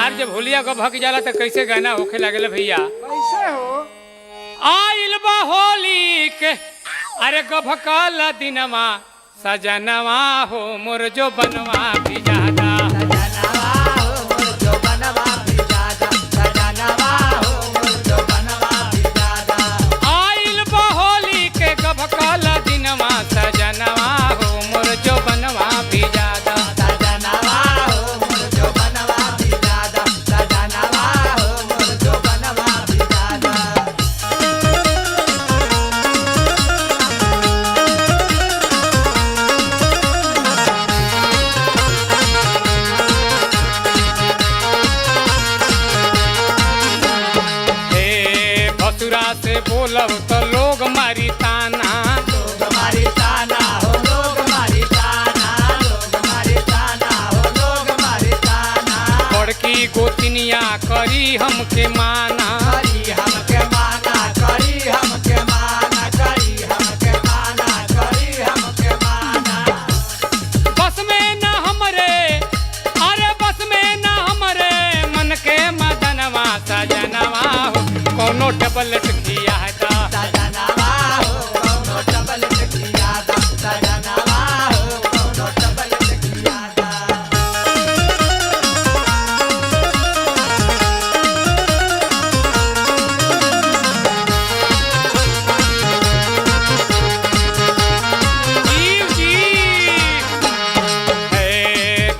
यार जब होलिया को भग जाला तो कैसे गाना होखे लागल भैया? कैसे हो? आइल बा होली के अरे गभकल दिनमा सजनवा हो मोर जो बनवा भी जादा सजनवा हो मोर जो बनवा भी जादा, सजनवा हो मोर जो बनवा भी जादा। आइल बा होली के गभकल दिनमा सजनवा हो मोर जो बनवा भी जादा सजनवा हो मोर जो बनवा भी जादा, सजनवा हो मोर जो बनवा भी जादा। हे भसुरा से बोलब तो लोग मारी ताना लोग मारी ताना हो, लोग मारी ताना, लोग मारी ताना हो, लोग मारी ताना। बड़की गोतनिया करी हमके माना करी हमके माना, करी हमके माना, करी हमके माना, करी हमके माना। बस में न हमरे अरे बस में न हमरे मन के मदनवा सजनवा हो कोनो डबल किया था सजनवा हो कौनो डबल किया दा, सजनवा हो कौनो डबल किया दा। जीव जी हे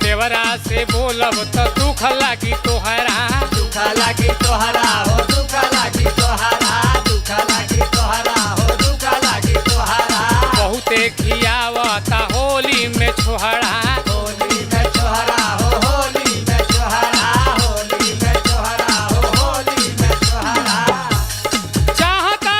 देवरा से बोलब तो दुख लागी तोहरा दुख लागी तोहरा हो, दुख लागी तोहरा, दुख लागी तोहरा हो, दुख लागी तोहरा। बहुते खियावता होली में छोहरा होली में तोहरा हो, होली में तोहरा, होली में तोहरा हो, होली में तोहरा। चाहता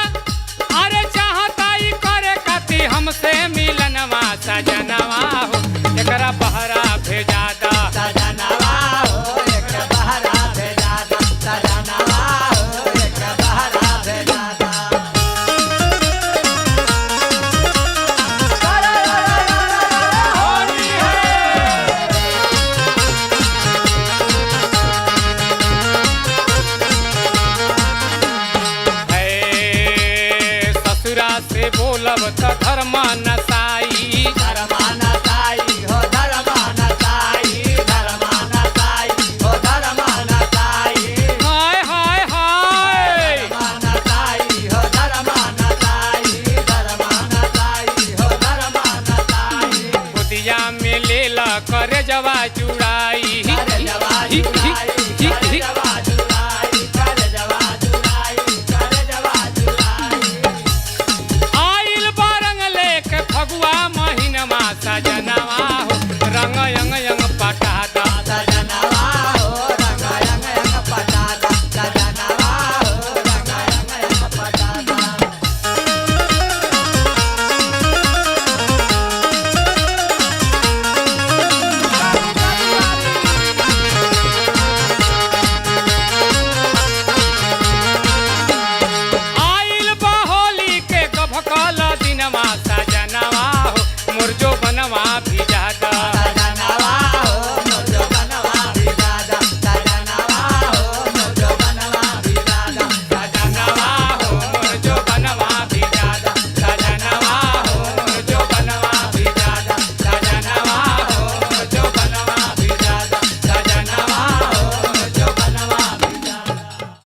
अरे चाहता ई करे कति हमसे मिलनवा सजनवा हो एकरा बहरा भेजा दा सजनवा हो एक बहरा भेजा दा, सजनवा हो एक बहरा भेजा दा। होली है। हे ससुरा से बोलब तो